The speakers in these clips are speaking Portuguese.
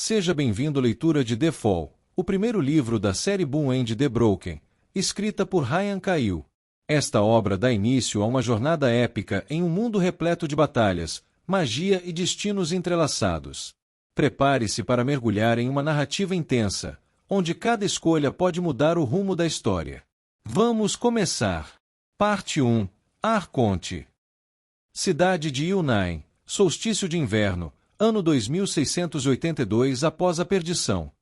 Seja bem-vindo à leitura de The Fall, o primeiro livro da série Boom and the Broken, escrita por Ryan Cahill. Esta obra dá início a uma jornada épica em um mundo repleto de batalhas, magia e destinos entrelaçados. Prepare-se para mergulhar em uma narrativa intensa, onde cada escolha pode mudar o rumo da história. Vamos começar! Parte 1. Arconte. Cidade de Yunnan, solstício de inverno, ano 2682 após a perdição.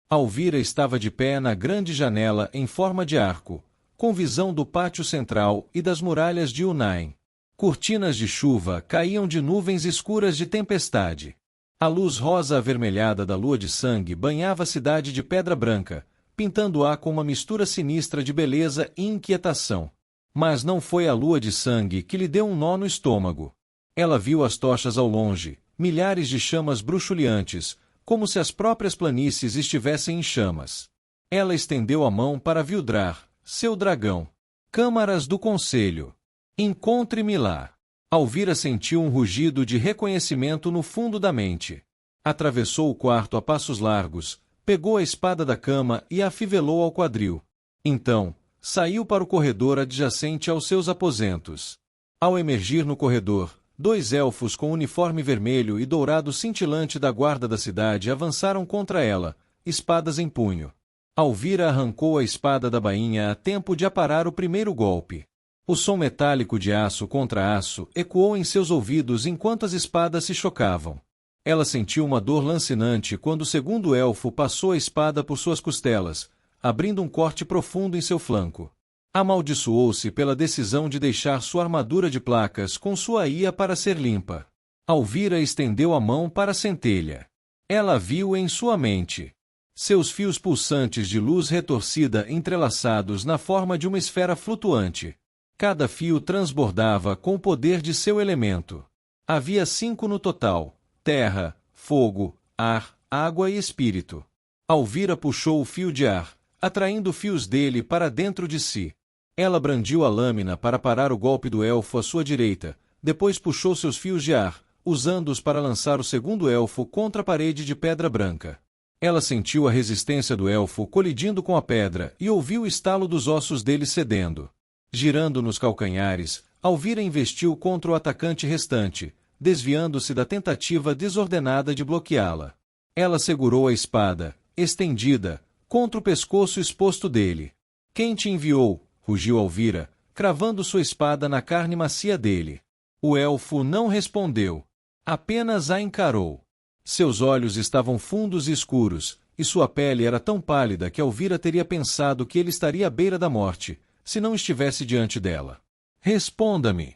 Alvira estava de pé na grande janela em forma de arco, com visão do pátio central e das muralhas de Yunnan. Cortinas de chuva caíam de nuvens escuras de tempestade. A luz rosa avermelhada da lua de sangue banhava a cidade de pedra branca, pintando-a com uma mistura sinistra de beleza e inquietação. Mas não foi a lua de sangue que lhe deu um nó no estômago. Ela viu as tochas ao longe, milhares de chamas bruxuleantes, como se as próprias planícies estivessem em chamas. Ela estendeu a mão para Vildrar, seu dragão. Câmaras do Conselho. Encontre-me lá. Alvira sentiu um rugido de reconhecimento no fundo da mente. Atravessou o quarto a passos largos, pegou a espada da cama e a afivelou ao quadril. Então, saiu para o corredor adjacente aos seus aposentos. Ao emergir no corredor, 2 elfos com uniforme vermelho e dourado cintilante da guarda da cidade avançaram contra ela, espadas em punho. Alvira arrancou a espada da bainha a tempo de aparar o primeiro golpe. O som metálico de aço contra aço ecoou em seus ouvidos enquanto as espadas se chocavam. Ela sentiu uma dor lancinante quando o segundo elfo passou a espada por suas costelas, abrindo um corte profundo em seu flanco. Amaldiçoou-se pela decisão de deixar sua armadura de placas com sua ia para ser limpa. Alvira estendeu a mão para a centelha. Ela viu em sua mente. Seus fios pulsantes de luz retorcida entrelaçados na forma de uma esfera flutuante. Cada fio transbordava com o poder de seu elemento. Havia 5 no total: terra, fogo, ar, água e espírito. Alvira puxou o fio de ar, atraindo fios dele para dentro de si. Ela brandiu a lâmina para parar o golpe do elfo à sua direita, depois puxou seus fios de ar, usando-os para lançar o segundo elfo contra a parede de pedra branca. Ela sentiu a resistência do elfo colidindo com a pedra e ouviu o estalo dos ossos dele cedendo. Girando nos calcanhares, Alvira investiu contra o atacante restante, desviando-se da tentativa desordenada de bloqueá-la. Ela segurou a espada, estendida, contra o pescoço exposto dele. Quem te enviou? Rugiu Alvira, cravando sua espada na carne macia dele. O elfo não respondeu. Apenas a encarou. Seus olhos estavam fundos e escuros, e sua pele era tão pálida que Alvira teria pensado que ele estaria à beira da morte, se não estivesse diante dela. Responda-me.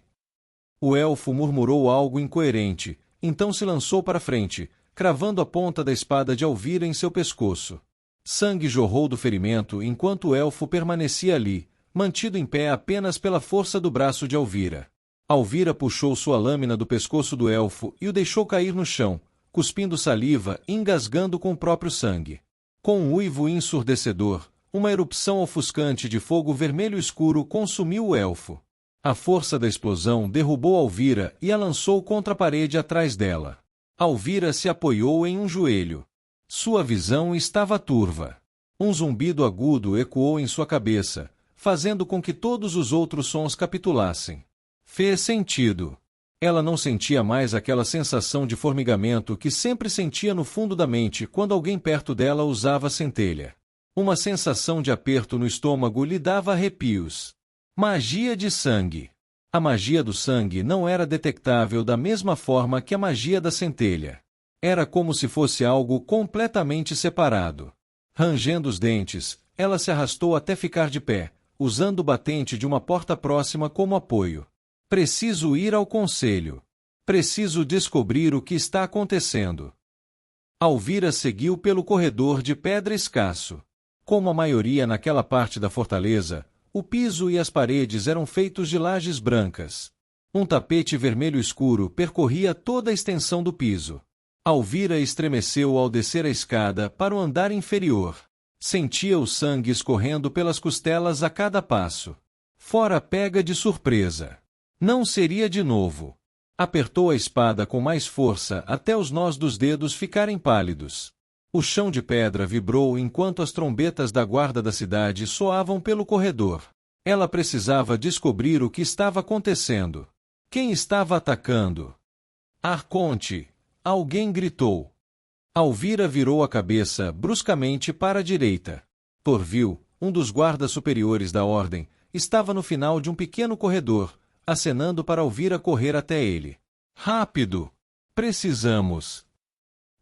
O elfo murmurou algo incoerente, então se lançou para frente, cravando a ponta da espada de Alvira em seu pescoço. Sangue jorrou do ferimento enquanto o elfo permanecia ali, mantido em pé apenas pela força do braço de Alvira. Alvira puxou sua lâmina do pescoço do elfo e o deixou cair no chão, cuspindo saliva e engasgando com o próprio sangue. Com um uivo ensurdecedor, uma erupção ofuscante de fogo vermelho escuro consumiu o elfo. A força da explosão derrubou Alvira e a lançou contra a parede atrás dela. Alvira se apoiou em um joelho. Sua visão estava turva. Um zumbido agudo ecoou em sua cabeça, fazendo com que todos os outros sons capitulassem. Fez sentido. Ela não sentia mais aquela sensação de formigamento que sempre sentia no fundo da mente quando alguém perto dela usava a centelha. Uma sensação de aperto no estômago lhe dava arrepios. Magia de sangue. A magia do sangue não era detectável da mesma forma que a magia da centelha. Era como se fosse algo completamente separado. Rangendo os dentes, ela se arrastou até ficar de pé, usando o batente de uma porta próxima como apoio. Preciso ir ao conselho. Preciso descobrir o que está acontecendo. Alvira seguiu pelo corredor de pedra escasso. Como a maioria naquela parte da fortaleza, o piso e as paredes eram feitos de lajes brancas. Um tapete vermelho escuro percorria toda a extensão do piso. Alvira estremeceu ao descer a escada para o andar inferior. Sentia o sangue escorrendo pelas costelas a cada passo. Fora pega de surpresa. Não seria de novo. Apertou a espada com mais força até os nós dos dedos ficarem pálidos. O chão de pedra vibrou enquanto as trombetas da guarda da cidade soavam pelo corredor. Ela precisava descobrir o que estava acontecendo. Quem estava atacando? Arconte! Alguém gritou. Alvira virou a cabeça bruscamente para a direita. Torvil, um dos guardas superiores da ordem, estava no final de um pequeno corredor, acenando para Alvira correr até ele. Rápido! Precisamos!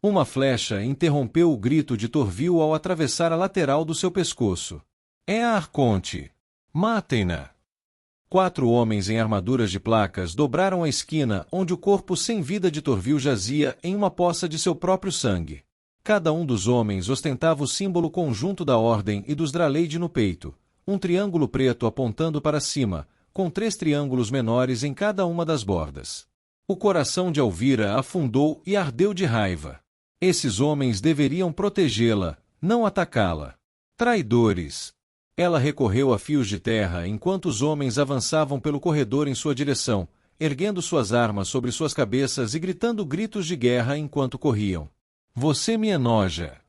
Uma flecha interrompeu o grito de Torvil ao atravessar a lateral do seu pescoço. É a Arconte! Matem-na! 4 homens em armaduras de placas dobraram a esquina onde o corpo sem vida de Torvil jazia em uma poça de seu próprio sangue. Cada um dos homens ostentava o símbolo conjunto da Ordem e dos Draleide no peito, um triângulo preto apontando para cima, com 3 triângulos menores em cada uma das bordas. O coração de Alvira afundou e ardeu de raiva. Esses homens deveriam protegê-la, não atacá-la. Traidores! Ela recorreu a fios de terra enquanto os homens avançavam pelo corredor em sua direção, erguendo suas armas sobre suas cabeças e gritando gritos de guerra enquanto corriam. Você me enoja!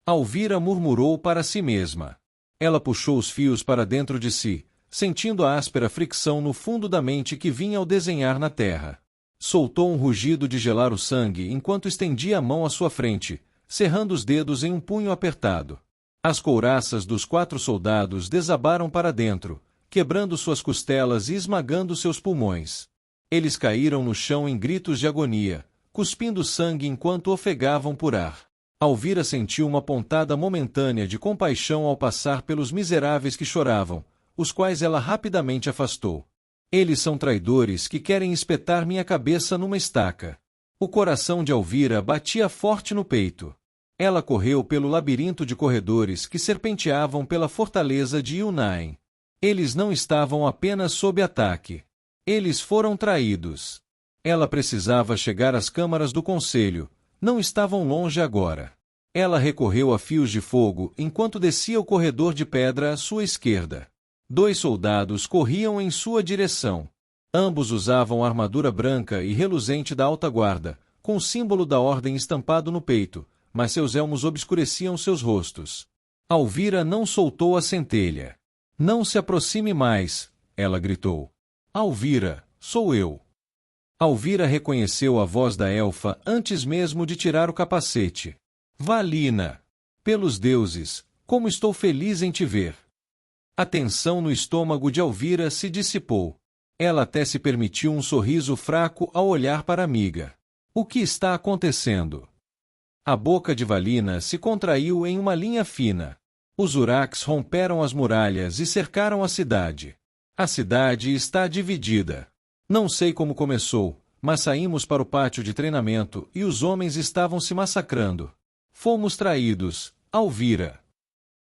Alvira murmurou para si mesma. Ela puxou os fios para dentro de si, sentindo a áspera fricção no fundo da mente que vinha ao desenhar na terra. Soltou um rugido de gelar o sangue enquanto estendia a mão à sua frente, cerrando os dedos em um punho apertado. As couraças dos 4 soldados desabaram para dentro, quebrando suas costelas e esmagando seus pulmões. Eles caíram no chão em gritos de agonia, cuspindo sangue enquanto ofegavam por ar. Alvira sentiu uma pontada momentânea de compaixão ao passar pelos miseráveis que choravam, os quais ela rapidamente afastou. Eles são traidores que querem espetar minha cabeça numa estaca. O coração de Alvira batia forte no peito. Ela correu pelo labirinto de corredores que serpenteavam pela fortaleza de Yunnain. Eles não estavam apenas sob ataque. Eles foram traídos. Ela precisava chegar às câmaras do conselho. Não estavam longe agora. Ela recorreu a fios de fogo enquanto descia o corredor de pedra à sua esquerda. 2 soldados corriam em sua direção. Ambos usavam armadura branca e reluzente da alta guarda, com o símbolo da ordem estampado no peito, mas seus elmos obscureciam seus rostos. Alvira não soltou a centelha. Não se aproxime mais, ela gritou. Alvira, sou eu. Alvira reconheceu a voz da elfa antes mesmo de tirar o capacete. Valina! Pelos deuses, como estou feliz em te ver! A tensão no estômago de Alvira se dissipou. Ela até se permitiu um sorriso fraco ao olhar para a amiga. O que está acontecendo? A boca de Valina se contraiu em uma linha fina. Os Uraques romperam as muralhas e cercaram a cidade. A cidade está dividida. Não sei como começou, mas saímos para o pátio de treinamento e os homens estavam se massacrando. Fomos traídos, Alvira.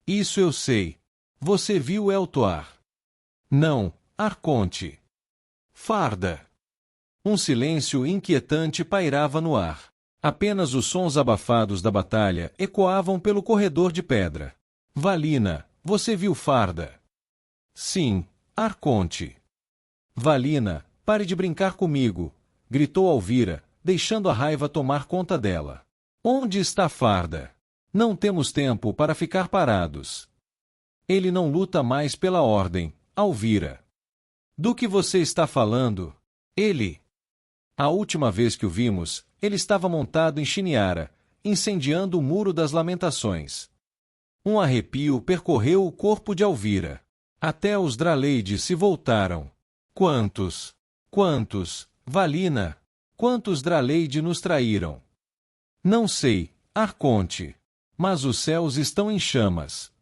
Isso eu sei. Você viu Eltoar? Não, Arconte. Farda. Um silêncio inquietante pairava no ar. Apenas os sons abafados da batalha ecoavam pelo corredor de pedra. Valina, você viu Farda? Sim, Arconte. Valina, pare de brincar comigo, gritou Alvira, deixando a raiva tomar conta dela. Onde está Farda? Não temos tempo para ficar parados. Ele não luta mais pela ordem, Alvira. Do que você está falando? Ele. A última vez que o vimos, ele estava montado em Chiniara, incendiando o Muro das Lamentações. Um arrepio percorreu o corpo de Alvira. Até os Draleide se voltaram. Quantos? Quantos, Valina? Quantos Draleide nos traíram? Não sei, Arconte. Mas os céus estão em chamas.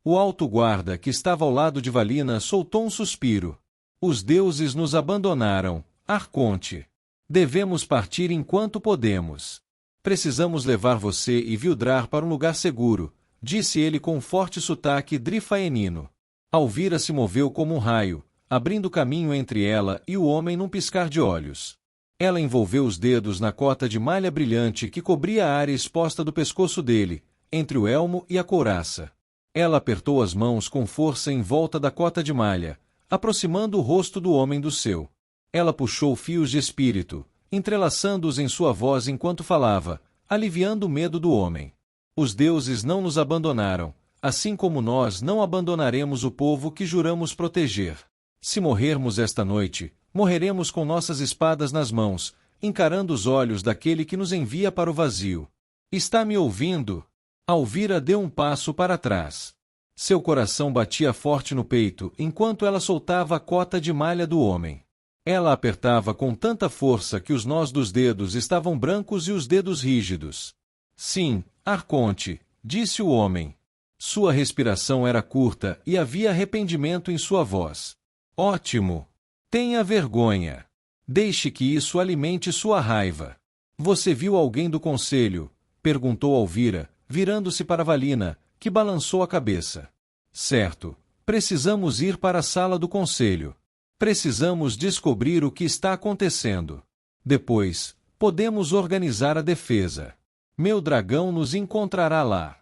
O alto guarda que estava ao lado de Valina soltou um suspiro. Os deuses nos abandonaram, Arconte. Devemos partir enquanto podemos. Precisamos levar você e Vildrar para um lugar seguro, disse ele com um forte sotaque drifaenino. Alvira se moveu como um raio, abrindo caminho entre ela e o homem num piscar de olhos. Ela envolveu os dedos na cota de malha brilhante que cobria a área exposta do pescoço dele, entre o elmo e a couraça. Ela apertou as mãos com força em volta da cota de malha, aproximando o rosto do homem do seu. Ela puxou fios de espírito, entrelaçando-os em sua voz enquanto falava, aliviando o medo do homem. Os deuses não nos abandonaram, assim como nós não abandonaremos o povo que juramos proteger. Se morrermos esta noite, morreremos com nossas espadas nas mãos, encarando os olhos daquele que nos envia para o vazio. Está me ouvindo? Alvira deu um passo para trás. Seu coração batia forte no peito enquanto ela soltava a cota de malha do homem. Ela apertava com tanta força que os nós dos dedos estavam brancos e os dedos rígidos. Sim, Arconte, disse o homem. Sua respiração era curta e havia arrependimento em sua voz. Ótimo! Tenha vergonha. Deixe que isso alimente sua raiva. Você viu alguém do conselho? Perguntou Alvira, virando-se para Valina, que balançou a cabeça. Certo. Precisamos ir para a sala do conselho. Precisamos descobrir o que está acontecendo. Depois, podemos organizar a defesa. Meu dragão nos encontrará lá.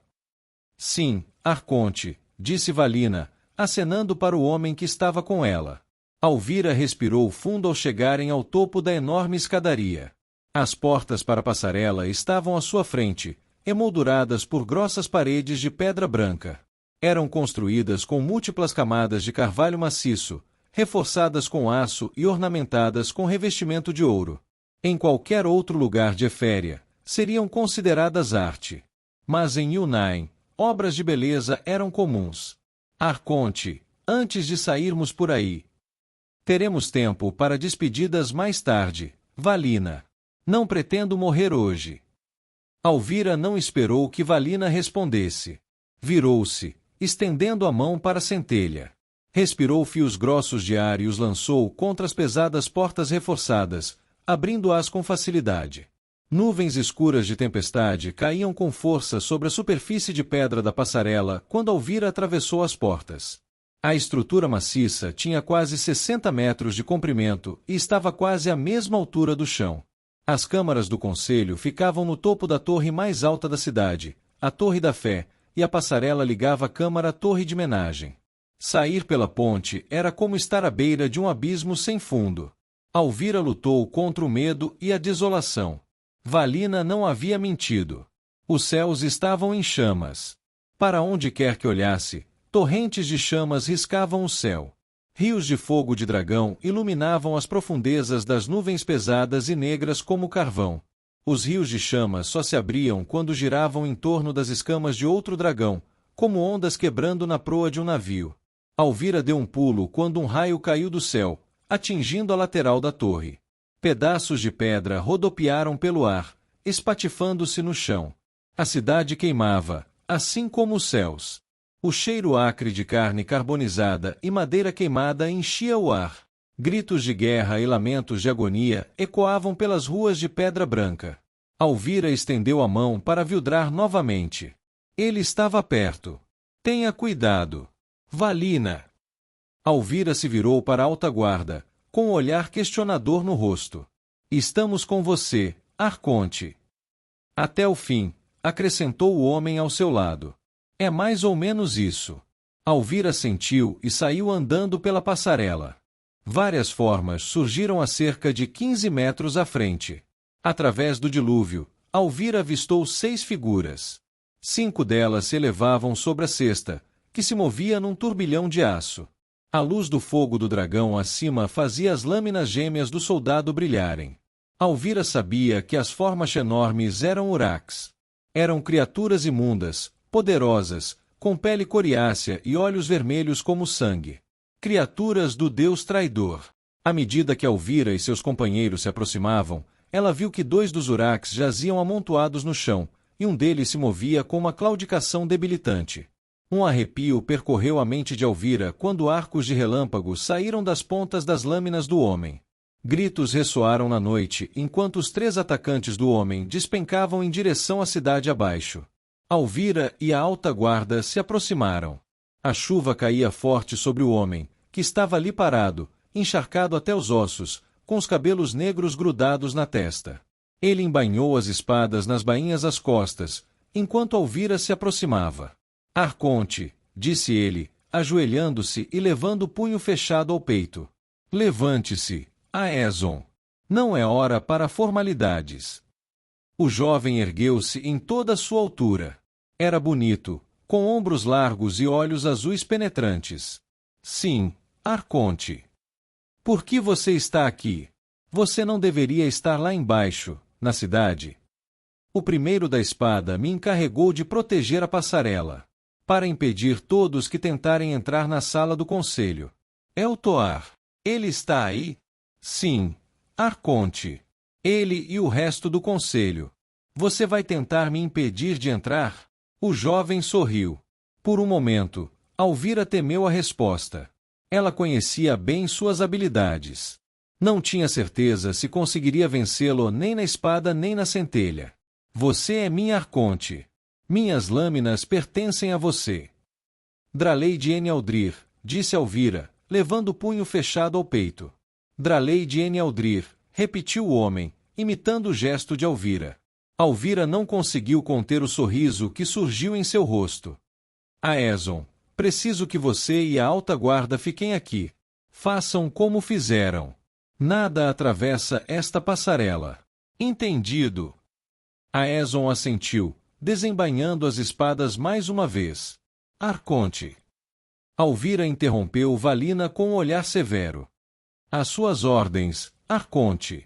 Sim, Arconte, disse Valina, acenando para o homem que estava com ela. Alvira respirou fundo ao chegarem ao topo da enorme escadaria. As portas para a passarela estavam à sua frente, emolduradas por grossas paredes de pedra branca. Eram construídas com múltiplas camadas de carvalho maciço, reforçadas com aço e ornamentadas com revestimento de ouro. Em qualquer outro lugar de Eféria, seriam consideradas arte. Mas em Yunnain, obras de beleza eram comuns. Arconte, antes de sairmos por aí. Teremos tempo para despedidas mais tarde, Valina. Não pretendo morrer hoje. Alvira não esperou que Valina respondesse. Virou-se, estendendo a mão para a centelha. Respirou fios grossos de ar e os lançou contra as pesadas portas reforçadas, abrindo-as com facilidade. Nuvens escuras de tempestade caíam com força sobre a superfície de pedra da passarela quando Alvira atravessou as portas. A estrutura maciça tinha quase 60 metros de comprimento e estava quase à mesma altura do chão. As câmaras do conselho ficavam no topo da torre mais alta da cidade, a Torre da Fé, e a passarela ligava a câmara à torre de menagem. Sair pela ponte era como estar à beira de um abismo sem fundo. Alvira lutou contra o medo e a desolação. Valina não havia mentido. Os céus estavam em chamas. Para onde quer que olhasse, torrentes de chamas riscavam o céu. Rios de fogo de dragão iluminavam as profundezas das nuvens pesadas e negras como carvão. Os rios de chamas só se abriam quando giravam em torno das escamas de outro dragão, como ondas quebrando na proa de um navio. Alvira deu um pulo quando um raio caiu do céu, atingindo a lateral da torre. Pedaços de pedra rodopiaram pelo ar, espatifando-se no chão. A cidade queimava, assim como os céus. O cheiro acre de carne carbonizada e madeira queimada enchia o ar. Gritos de guerra e lamentos de agonia ecoavam pelas ruas de pedra branca. Alvira estendeu a mão para Vildrar novamente. Ele estava perto. Tenha cuidado. Valina. Alvira se virou para a alta-guarda, com um olhar questionador no rosto. Estamos com você, Arconte. Até o fim, acrescentou o homem ao seu lado. É mais ou menos isso. Alvira sentiu e saiu andando pela passarela. Várias formas surgiram a cerca de 15 metros à frente. Através do dilúvio, Alvira avistou 6 figuras. 5 delas se elevavam sobre a cesta, que se movia num turbilhão de aço. A luz do fogo do dragão acima fazia as lâminas gêmeas do soldado brilharem. Alvira sabia que as formas enormes eram Urax. Eram criaturas imundas, poderosas, com pele coriácea e olhos vermelhos como sangue. Criaturas do deus traidor. À medida que Alvira e seus companheiros se aproximavam, ela viu que 2 dos Urax jaziam amontoados no chão, e um deles se movia com uma claudicação debilitante. Um arrepio percorreu a mente de Alvira quando arcos de relâmpagos saíram das pontas das lâminas do homem. Gritos ressoaram na noite enquanto os 3 atacantes do homem despencavam em direção à cidade abaixo. Alvira e a alta guarda se aproximaram. A chuva caía forte sobre o homem, que estava ali parado, encharcado até os ossos, com os cabelos negros grudados na testa. Ele embainhou as espadas nas bainhas às costas, enquanto Alvira se aproximava. Arconte, disse ele, ajoelhando-se e levando o punho fechado ao peito. Levante-se, Aeson. Não é hora para formalidades. O jovem ergueu-se em toda a sua altura. Era bonito, com ombros largos e olhos azuis penetrantes. Sim, Arconte. Por que você está aqui? Você não deveria estar lá embaixo, na cidade. O primeiro da espada me encarregou de proteger a passarela, para impedir todos que tentarem entrar na sala do conselho. Eltoar. Ele está aí? Sim, Arconte. Ele e o resto do conselho. Você vai tentar me impedir de entrar? O jovem sorriu. Por um momento, Alvira temeu a resposta. Ela conhecia bem suas habilidades. Não tinha certeza se conseguiria vencê-lo nem na espada nem na centelha. Você é minha Arconte. Minhas lâminas pertencem a você. Draleide Enialdrir, disse Alvira, levando o punho fechado ao peito. Draleide Enialdrir, repetiu o homem, imitando o gesto de Alvira. Alvira não conseguiu conter o sorriso que surgiu em seu rosto. Aeson, preciso que você e a alta guarda fiquem aqui. Façam como fizeram. Nada atravessa esta passarela. Entendido. Aeson assentiu, desembainhando as espadas mais uma vez. Arconte. Alvira interrompeu Valina com um olhar severo. Às suas ordens, Arconte.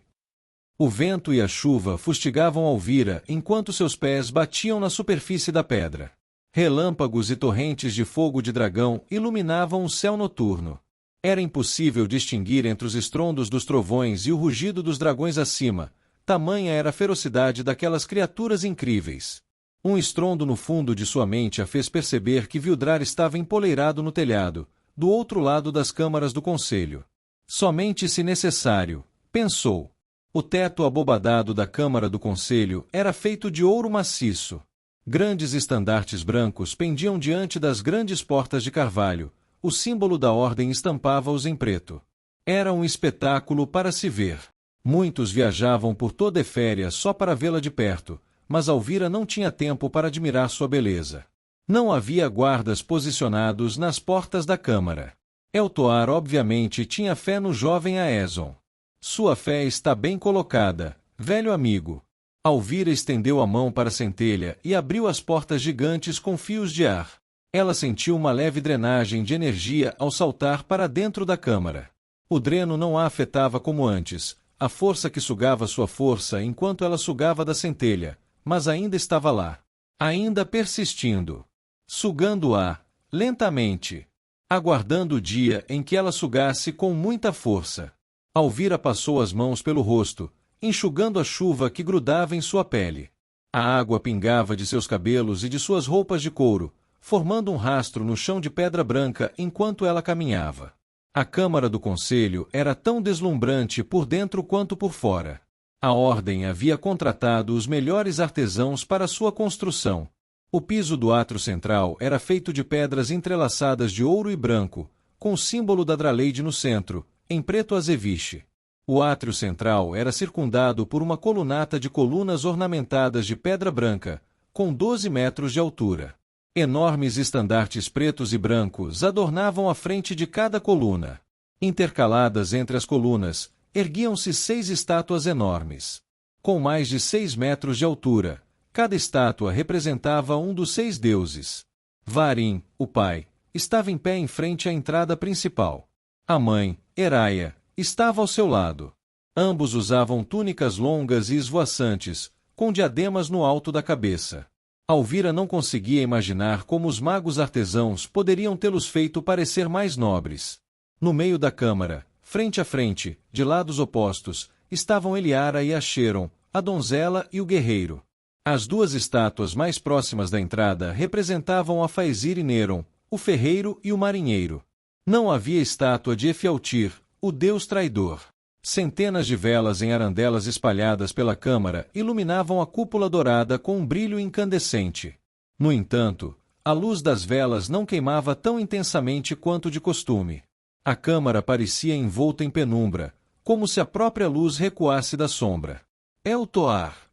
O vento e a chuva fustigavam Alvira enquanto seus pés batiam na superfície da pedra. Relâmpagos e torrentes de fogo de dragão iluminavam o céu noturno. Era impossível distinguir entre os estrondos dos trovões e o rugido dos dragões acima, tamanha era a ferocidade daquelas criaturas incríveis. Um estrondo no fundo de sua mente a fez perceber que Vildrar estava empoleirado no telhado, do outro lado das câmaras do conselho. Somente se necessário, pensou. O teto abobadado da câmara do conselho era feito de ouro maciço. Grandes estandartes brancos pendiam diante das grandes portas de carvalho. O símbolo da ordem estampava-os em preto. Era um espetáculo para se ver. Muitos viajavam por toda Eféria só para vê-la de perto, mas Alvira não tinha tempo para admirar sua beleza. Não havia guardas posicionados nas portas da câmara. Eltoar obviamente tinha fé no jovem Aeson. Sua fé está bem colocada, velho amigo. Alvira estendeu a mão para a centelha e abriu as portas gigantes com fios de ar. Ela sentiu uma leve drenagem de energia ao saltar para dentro da câmara. O dreno não a afetava como antes, a força que sugava sua força enquanto ela sugava da centelha, mas ainda estava lá. Ainda persistindo. Sugando-a, lentamente. Aguardando o dia em que ela sugasse com muita força. Alvira passou as mãos pelo rosto, enxugando a chuva que grudava em sua pele. A água pingava de seus cabelos e de suas roupas de couro, formando um rastro no chão de pedra branca enquanto ela caminhava. A câmara do conselho era tão deslumbrante por dentro quanto por fora. A ordem havia contratado os melhores artesãos para sua construção. O piso do átrio central era feito de pedras entrelaçadas de ouro e branco, com o símbolo da Draleide no centro, em preto azeviche. O átrio central era circundado por uma colunata de colunas ornamentadas de pedra branca, com 12 metros de altura. Enormes estandartes pretos e brancos adornavam a frente de cada coluna. Intercaladas entre as colunas, erguiam-se 6 estátuas enormes. Com mais de 6 metros de altura, cada estátua representava um dos 6 deuses. Varim, o pai, estava em pé em frente à entrada principal. A mãe, Heraia, estava ao seu lado. Ambos usavam túnicas longas e esvoaçantes, com diademas no alto da cabeça. Alvira não conseguia imaginar como os magos artesãos poderiam tê-los feito parecer mais nobres. No meio da câmara, frente a frente, de lados opostos, estavam Eliara e Acheron, a donzela e o guerreiro. As 2 estátuas mais próximas da entrada representavam a Faesir e Neron, o ferreiro e o marinheiro. Não havia estátua de Efialtir, o deus traidor. Centenas de velas em arandelas espalhadas pela câmara iluminavam a cúpula dourada com um brilho incandescente. No entanto, a luz das velas não queimava tão intensamente quanto de costume. A câmara parecia envolta em penumbra, como se a própria luz recuasse da sombra. Eltoar!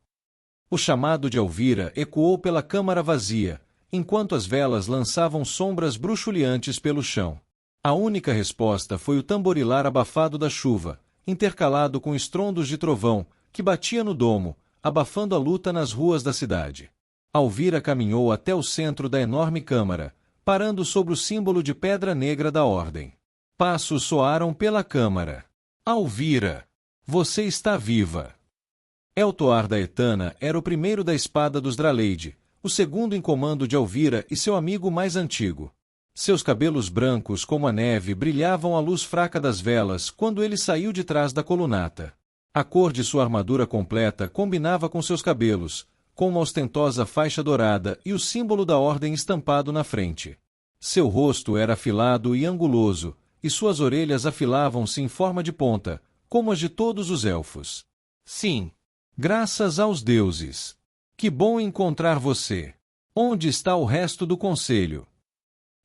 O chamado de Alvira ecoou pela câmara vazia, enquanto as velas lançavam sombras bruxuleantes pelo chão. A única resposta foi o tamborilar abafado da chuva, intercalado com estrondos de trovão, que batia no domo, abafando a luta nas ruas da cidade. Alvira caminhou até o centro da enorme câmara, parando sobre o símbolo de pedra negra da ordem. Passos soaram pela câmara. Alvira! Você está viva! Eltoar da Etana era o primeiro da espada dos Draleide, o segundo em comando de Alvira e seu amigo mais antigo. Seus cabelos brancos como a neve brilhavam à luz fraca das velas quando ele saiu de trás da colunata. A cor de sua armadura completa combinava com seus cabelos, com uma ostentosa faixa dourada e o símbolo da ordem estampado na frente. Seu rosto era afilado e anguloso, e suas orelhas afilavam-se em forma de ponta, como as de todos os elfos. Sim. Graças aos deuses. Que bom encontrar você. Onde está o resto do conselho?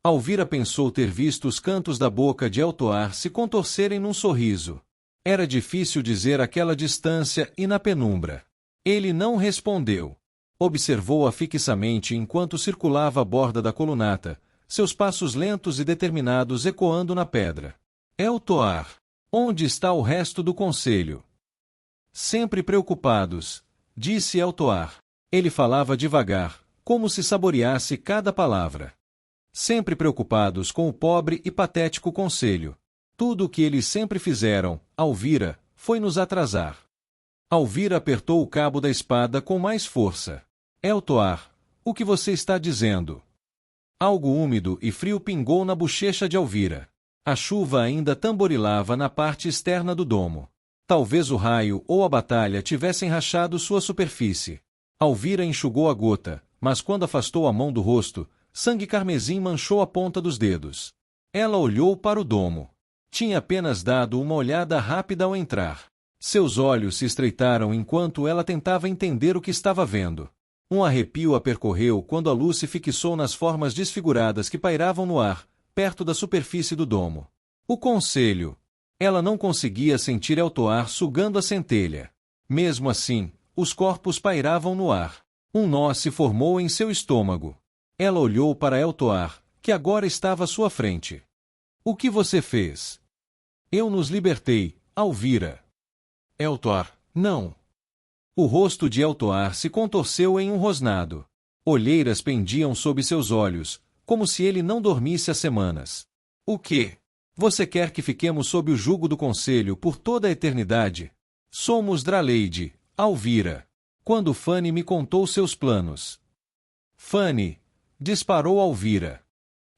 Alvira pensou ter visto os cantos da boca de Eltoar se contorcerem num sorriso. Era difícil dizer àquela distância e na penumbra. Ele não respondeu. Observou-a fixamente enquanto circulava a borda da colunata, seus passos lentos e determinados ecoando na pedra. Eltoar, onde está o resto do conselho? Sempre preocupados, disse Eltoar. Ele falava devagar, como se saboreasse cada palavra. Sempre preocupados com o pobre e patético conselho. Tudo o que eles sempre fizeram, Alvira, foi nos atrasar. Alvira apertou o cabo da espada com mais força. Eltoar, o que você está dizendo? Algo úmido e frio pingou na bochecha de Alvira. A chuva ainda tamborilava na parte externa do domo. Talvez o raio ou a batalha tivessem rachado sua superfície. Alvira enxugou a gota, mas quando afastou a mão do rosto, sangue carmesim manchou a ponta dos dedos. Ela olhou para o domo. Tinha apenas dado uma olhada rápida ao entrar. Seus olhos se estreitaram enquanto ela tentava entender o que estava vendo. Um arrepio a percorreu quando a luz se fixou nas formas desfiguradas que pairavam no ar, perto da superfície do domo. O conselho. Ela não conseguia sentir Eltoar sugando a centelha. Mesmo assim, os corpos pairavam no ar. Um nó se formou em seu estômago. Ela olhou para Eltoar, que agora estava à sua frente. O que você fez? Eu nos libertei, Alvira. Eltoar, não. O rosto de Eltoar se contorceu em um rosnado. Olheiras pendiam sob seus olhos, como se ele não dormisse há semanas. O quê? Você quer que fiquemos sob o jugo do conselho por toda a eternidade? Somos Draleide, Alvira. Quando Fanny me contou seus planos. Fanny, disparou Alvira.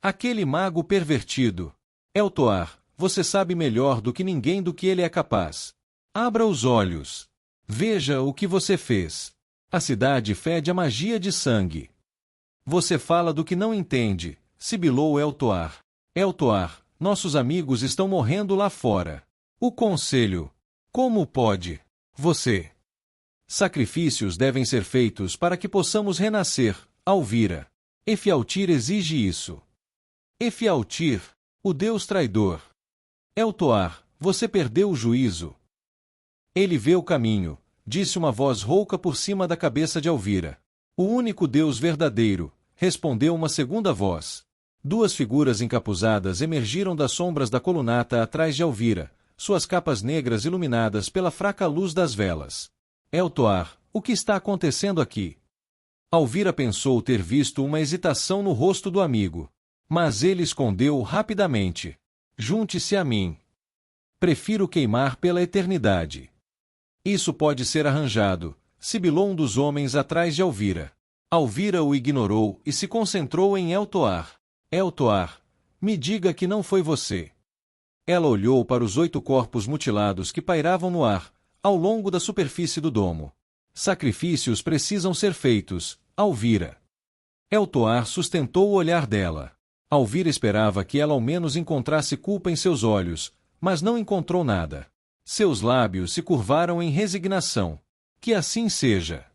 Aquele mago pervertido. Eltoar, você sabe melhor do que ninguém do que ele é capaz. Abra os olhos. Veja o que você fez. A cidade fede a magia de sangue. Você fala do que não entende, sibilou Eltoar. Eltoar, nossos amigos estão morrendo lá fora. O conselho. Como pode? Você. Sacrifícios devem ser feitos para que possamos renascer, Alvira. Efialtir exige isso. Efialtir, o deus traidor. Eltoar, você perdeu o juízo. Ele vê o caminho, disse uma voz rouca por cima da cabeça de Alvira. O único Deus verdadeiro, respondeu uma segunda voz. Duas figuras encapuzadas emergiram das sombras da colunata atrás de Alvira, suas capas negras iluminadas pela fraca luz das velas. Eltoar, o que está acontecendo aqui? Alvira pensou ter visto uma hesitação no rosto do amigo. Mas ele escondeu rapidamente. Junte-se a mim. Prefiro queimar pela eternidade. Isso pode ser arranjado, sibilou um dos homens atrás de Alvira. Alvira o ignorou e se concentrou em Eltoar. Eltoar, me diga que não foi você. Ela olhou para os 8 corpos mutilados que pairavam no ar, ao longo da superfície do domo. Sacrifícios precisam ser feitos, Alvira. Eltoar sustentou o olhar dela. Alvira esperava que ela ao menos encontrasse culpa em seus olhos, mas não encontrou nada. Seus lábios se curvaram em resignação. Que assim seja.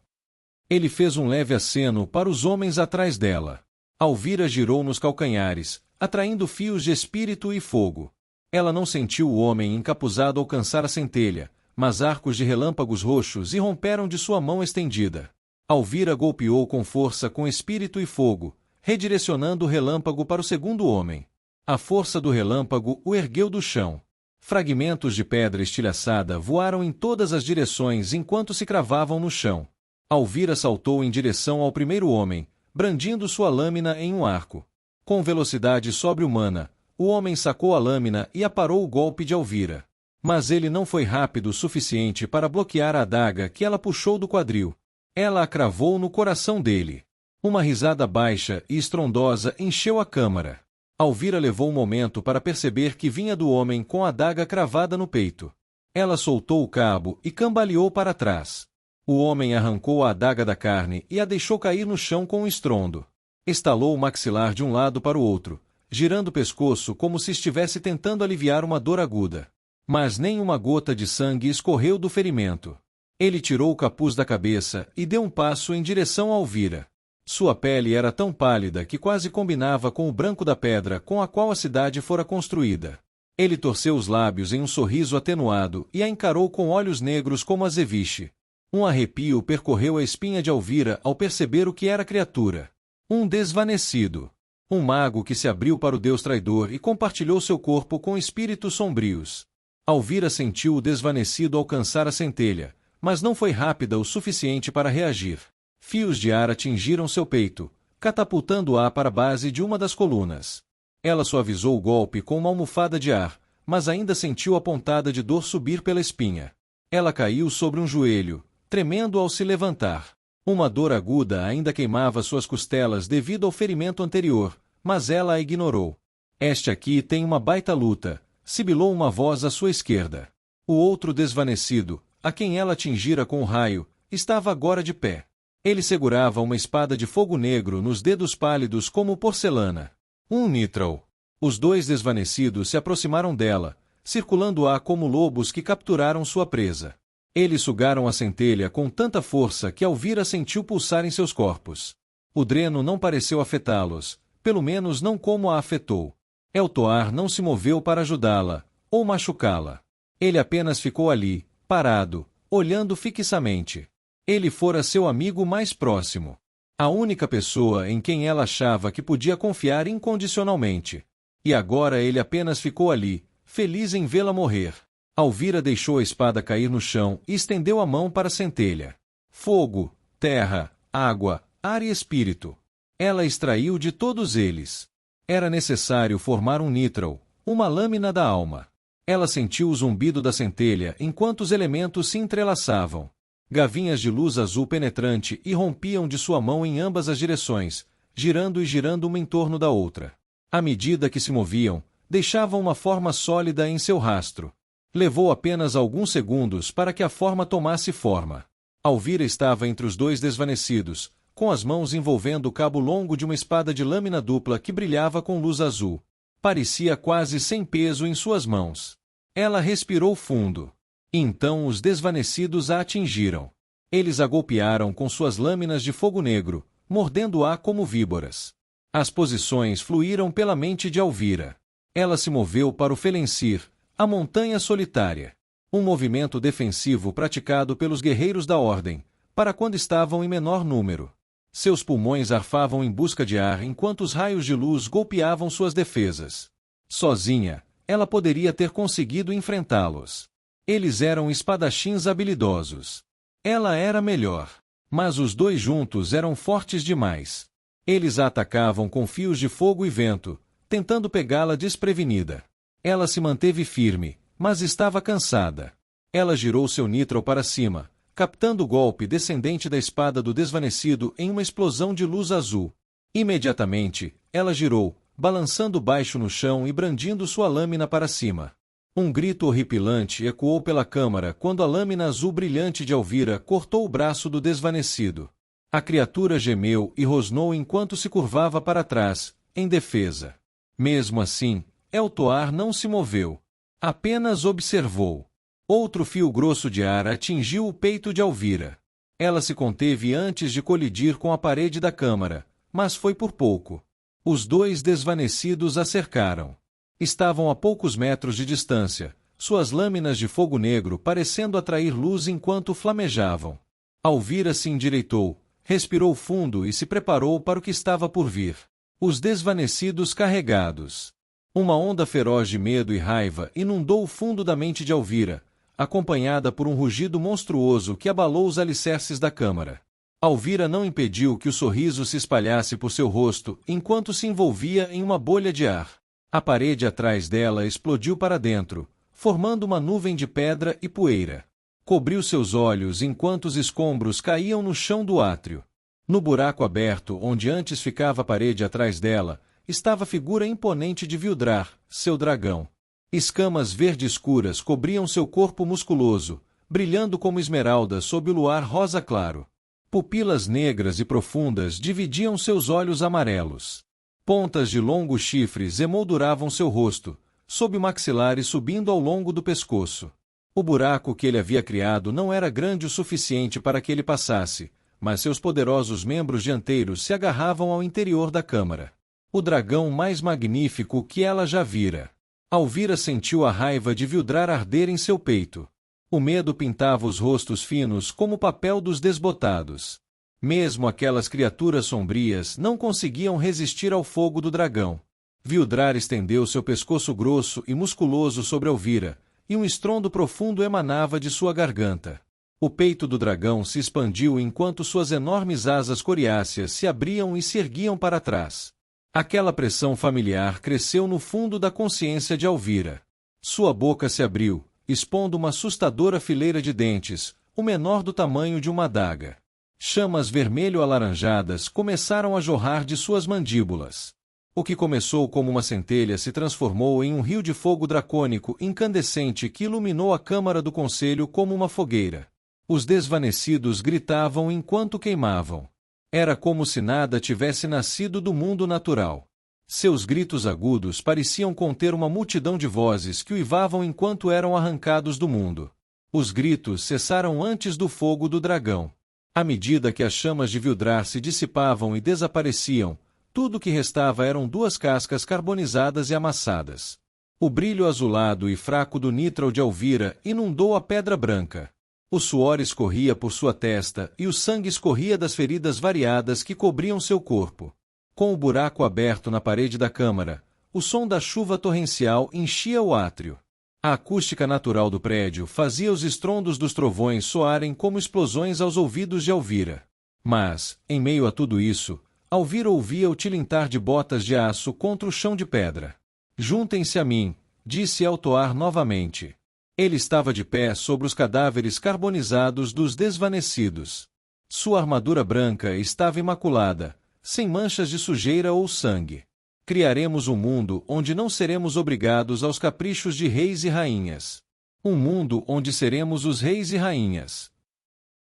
Ele fez um leve aceno para os homens atrás dela. Alvira girou nos calcanhares, atraindo fios de espírito e fogo. Ela não sentiu o homem encapuzado alcançar a centelha, mas arcos de relâmpagos roxos irromperam de sua mão estendida. Alvira golpeou com força com espírito e fogo, redirecionando o relâmpago para o segundo homem. A força do relâmpago o ergueu do chão. Fragmentos de pedra estilhaçada voaram em todas as direções enquanto se cravavam no chão. Alvira saltou em direção ao primeiro homem, brandindo sua lâmina em um arco. Com velocidade sobre-humana, o homem sacou a lâmina e aparou o golpe de Alvira. Mas ele não foi rápido o suficiente para bloquear a adaga que ela puxou do quadril. Ela a cravou no coração dele. Uma risada baixa e estrondosa encheu a câmara. Alvira levou um momento para perceber que vinha do homem com a adaga cravada no peito. Ela soltou o cabo e cambaleou para trás. O homem arrancou a adaga da carne e a deixou cair no chão com um estrondo. Estalou o maxilar de um lado para o outro, girando o pescoço como se estivesse tentando aliviar uma dor aguda. Mas nem uma gota de sangue escorreu do ferimento. Ele tirou o capuz da cabeça e deu um passo em direção a Alvira. Sua pele era tão pálida que quase combinava com o branco da pedra com a qual a cidade fora construída. Ele torceu os lábios em um sorriso atenuado e a encarou com olhos negros como azeviche. Um arrepio percorreu a espinha de Alvira ao perceber o que era a criatura. Um desvanecido. Um mago que se abriu para o deus traidor e compartilhou seu corpo com espíritos sombrios. Alvira sentiu o desvanecido alcançar a centelha, mas não foi rápida o suficiente para reagir. Fios de ar atingiram seu peito, catapultando-a para a base de uma das colunas. Ela suavizou o golpe com uma almofada de ar, mas ainda sentiu a pontada de dor subir pela espinha. Ela caiu sobre um joelho, tremendo ao se levantar. Uma dor aguda ainda queimava suas costelas devido ao ferimento anterior, mas ela a ignorou. Este aqui tem uma baita luta, sibilou uma voz à sua esquerda. O outro desvanecido, a quem ela atingira com o raio, estava agora de pé. Ele segurava uma espada de fogo negro nos dedos pálidos como porcelana. Um Nitral. Os dois desvanecidos se aproximaram dela, circulando-a como lobos que capturaram sua presa. Eles sugaram a centelha com tanta força que Alvira sentiu pulsar em seus corpos. O dreno não pareceu afetá-los, pelo menos não como a afetou. Eltoar não se moveu para ajudá-la, ou machucá-la. Ele apenas ficou ali, parado, olhando fixamente. Ele fora seu amigo mais próximo. A única pessoa em quem ela achava que podia confiar incondicionalmente. E agora ele apenas ficou ali, feliz em vê-la morrer. Alvira deixou a espada cair no chão e estendeu a mão para a centelha. Fogo, terra, água, ar e espírito. Ela extraiu de todos eles. Era necessário formar um Nitral, uma lâmina da alma. Ela sentiu o zumbido da centelha enquanto os elementos se entrelaçavam. Gavinhas de luz azul penetrante irrompiam de sua mão em ambas as direções, girando e girando uma em torno da outra. À medida que se moviam, deixavam uma forma sólida em seu rastro. Levou apenas alguns segundos para que a forma tomasse forma. Alvira estava entre os dois desvanecidos, com as mãos envolvendo o cabo longo de uma espada de lâmina dupla que brilhava com luz azul. Parecia quase sem peso em suas mãos. Ela respirou fundo. Então os desvanecidos a atingiram. Eles a golpearam com suas lâminas de fogo negro, mordendo-a como víboras. As posições fluíram pela mente de Alvira. Ela se moveu para o Felencir, a montanha solitária. Um movimento defensivo praticado pelos guerreiros da Ordem, para quando estavam em menor número. Seus pulmões arfavam em busca de ar enquanto os raios de luz golpeavam suas defesas. Sozinha, ela poderia ter conseguido enfrentá-los. Eles eram espadachins habilidosos. Ela era melhor. Mas os dois juntos eram fortes demais. Eles a atacavam com fios de fogo e vento, tentando pegá-la desprevenida. Ela se manteve firme, mas estava cansada. Ela girou seu Nitral para cima, captando o golpe descendente da espada do desvanecido em uma explosão de luz azul. Imediatamente, ela girou, balançando baixo no chão e brandindo sua lâmina para cima. Um grito horripilante ecoou pela câmara quando a lâmina azul brilhante de Alvira cortou o braço do desvanecido. A criatura gemeu e rosnou enquanto se curvava para trás, em defesa. Mesmo assim, Eltoar não se moveu. Apenas observou. Outro fio grosso de ar atingiu o peito de Alvira. Ela se conteve antes de colidir com a parede da câmara, mas foi por pouco. Os dois desvanecidos a cercaram. Estavam a poucos metros de distância, suas lâminas de fogo negro parecendo atrair luz enquanto flamejavam. Alvira se endireitou, respirou fundo e se preparou para o que estava por vir. Os desvanecidos carregados. Uma onda feroz de medo e raiva inundou o fundo da mente de Alvira, acompanhada por um rugido monstruoso que abalou os alicerces da câmara. Alvira não impediu que o sorriso se espalhasse por seu rosto enquanto se envolvia em uma bolha de ar. A parede atrás dela explodiu para dentro, formando uma nuvem de pedra e poeira. Cobriu seus olhos enquanto os escombros caíam no chão do átrio. No buraco aberto onde antes ficava a parede atrás dela, estava a figura imponente de Vildrar, seu dragão. Escamas verde escuras cobriam seu corpo musculoso, brilhando como esmeralda sob o luar rosa claro. Pupilas negras e profundas dividiam seus olhos amarelos. Pontas de longos chifres emolduravam seu rosto, sob o maxilar e subindo ao longo do pescoço. O buraco que ele havia criado não era grande o suficiente para que ele passasse, mas seus poderosos membros dianteiros se agarravam ao interior da câmara. O dragão mais magnífico que ela já vira. Alvira sentiu a raiva de Vildrar arder em seu peito. O medo pintava os rostos finos como o papel dos desbotados. Mesmo aquelas criaturas sombrias não conseguiam resistir ao fogo do dragão. Vildrar estendeu seu pescoço grosso e musculoso sobre Alvira, e um estrondo profundo emanava de sua garganta. O peito do dragão se expandiu enquanto suas enormes asas coriáceas se abriam e se erguiam para trás. Aquela pressão familiar cresceu no fundo da consciência de Alvira. Sua boca se abriu, expondo uma assustadora fileira de dentes, o menor do tamanho de uma adaga. Chamas vermelho-alaranjadas começaram a jorrar de suas mandíbulas. O que começou como uma centelha se transformou em um rio de fogo dracônico incandescente que iluminou a câmara do conselho como uma fogueira. Os desvanecidos gritavam enquanto queimavam. Era como se nada tivesse nascido do mundo natural. Seus gritos agudos pareciam conter uma multidão de vozes que uivavam enquanto eram arrancados do mundo. Os gritos cessaram antes do fogo do dragão. À medida que as chamas de Vildrar se dissipavam e desapareciam, tudo o que restava eram duas cascas carbonizadas e amassadas. O brilho azulado e fraco do nitral de Alvira inundou a pedra branca. O suor escorria por sua testa e o sangue escorria das feridas variadas que cobriam seu corpo. Com o buraco aberto na parede da câmara, o som da chuva torrencial enchia o átrio. A acústica natural do prédio fazia os estrondos dos trovões soarem como explosões aos ouvidos de Alvira. Mas, em meio a tudo isso, Alvira ouvia o tilintar de botas de aço contra o chão de pedra. "Juntem-se a mim", disse Eltoar novamente. Ele estava de pé sobre os cadáveres carbonizados dos desvanecidos. Sua armadura branca estava imaculada, sem manchas de sujeira ou sangue. Criaremos um mundo onde não seremos obrigados aos caprichos de reis e rainhas. Um mundo onde seremos os reis e rainhas.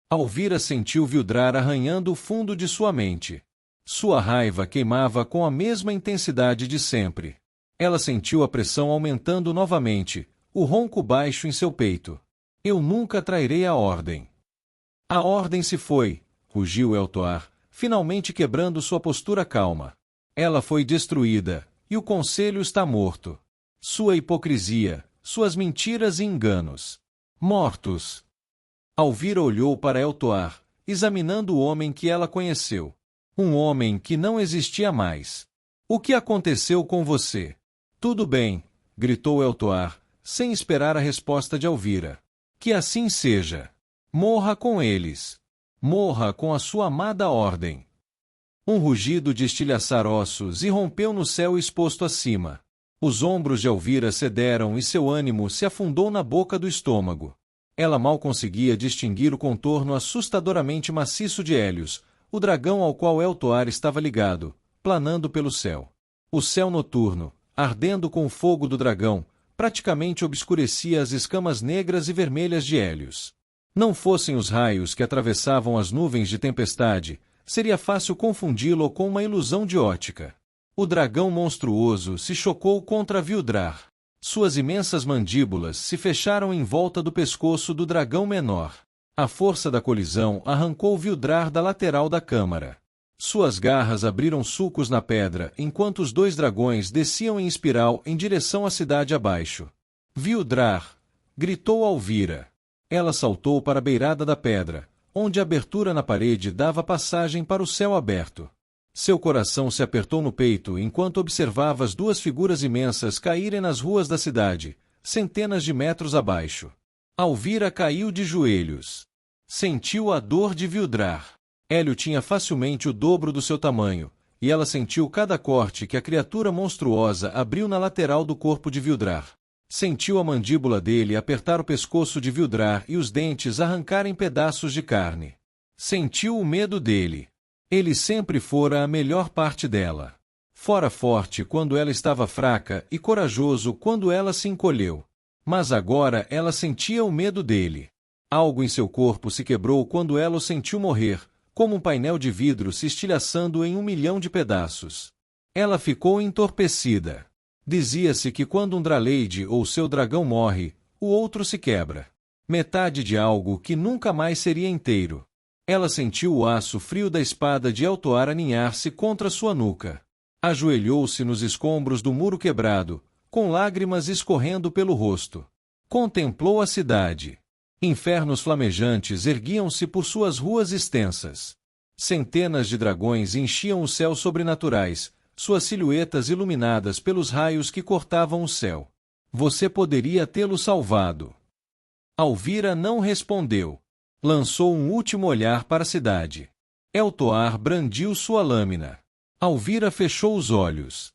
Alvira sentiu Vildrar arranhando o fundo de sua mente. Sua raiva queimava com a mesma intensidade de sempre. Ela sentiu a pressão aumentando novamente, o ronco baixo em seu peito. "Eu nunca trairei a ordem." "A ordem se foi", rugiu Eltoar, finalmente quebrando sua postura calma. "Ela foi destruída, e o conselho está morto. Sua hipocrisia, suas mentiras e enganos. Mortos." Alvira olhou para Eltoar, examinando o homem que ela conheceu. Um homem que não existia mais. "O que aconteceu com você?" "Tudo bem", gritou Eltoar, sem esperar a resposta de Alvira. "Que assim seja. Morra com eles. Morra com a sua amada ordem." Um rugido de estilhaçar ossos irrompeu no céu exposto acima. Os ombros de Alvira cederam e seu ânimo se afundou na boca do estômago. Ela mal conseguia distinguir o contorno assustadoramente maciço de Hélios, o dragão ao qual Eltoar estava ligado, planando pelo céu. O céu noturno, ardendo com o fogo do dragão, praticamente obscurecia as escamas negras e vermelhas de Hélios. Não fossem os raios que atravessavam as nuvens de tempestade, seria fácil confundi-lo com uma ilusão de ótica. O dragão monstruoso se chocou contra Vildrar. Suas imensas mandíbulas se fecharam em volta do pescoço do dragão menor. A força da colisão arrancou Vildrar da lateral da câmara. Suas garras abriram sulcos na pedra enquanto os dois dragões desciam em espiral em direção à cidade abaixo. "Vildrar!" gritou Alvira. Ela saltou para a beirada da pedra, onde a abertura na parede dava passagem para o céu aberto. Seu coração se apertou no peito enquanto observava as duas figuras imensas caírem nas ruas da cidade, centenas de metros abaixo. Alvira caiu de joelhos. Sentiu a dor de Vildrar. Hélio tinha facilmente o dobro do seu tamanho, e ela sentiu cada corte que a criatura monstruosa abriu na lateral do corpo de Vildrar. Sentiu a mandíbula dele apertar o pescoço de Vildrar e os dentes arrancarem pedaços de carne. Sentiu o medo dele. Ele sempre fora a melhor parte dela. Fora forte quando ela estava fraca e corajoso quando ela se encolheu. Mas agora ela sentia o medo dele. Algo em seu corpo se quebrou quando ela o sentiu morrer, como um painel de vidro se estilhaçando em 1.000.000 de pedaços. Ela ficou entorpecida. Dizia-se que quando um Draleide ou seu dragão morre, o outro se quebra. Metade de algo que nunca mais seria inteiro. Ela sentiu o aço frio da espada de Eltoar aninhar-se contra sua nuca. Ajoelhou-se nos escombros do muro quebrado, com lágrimas escorrendo pelo rosto. Contemplou a cidade. Infernos flamejantes erguiam-se por suas ruas extensas. Centenas de dragões enchiam os céus sobrenaturais, suas silhuetas iluminadas pelos raios que cortavam o céu. Você poderia tê-lo salvado. Alvira não respondeu. Lançou um último olhar para a cidade. Eltoar brandiu sua lâmina. Alvira fechou os olhos.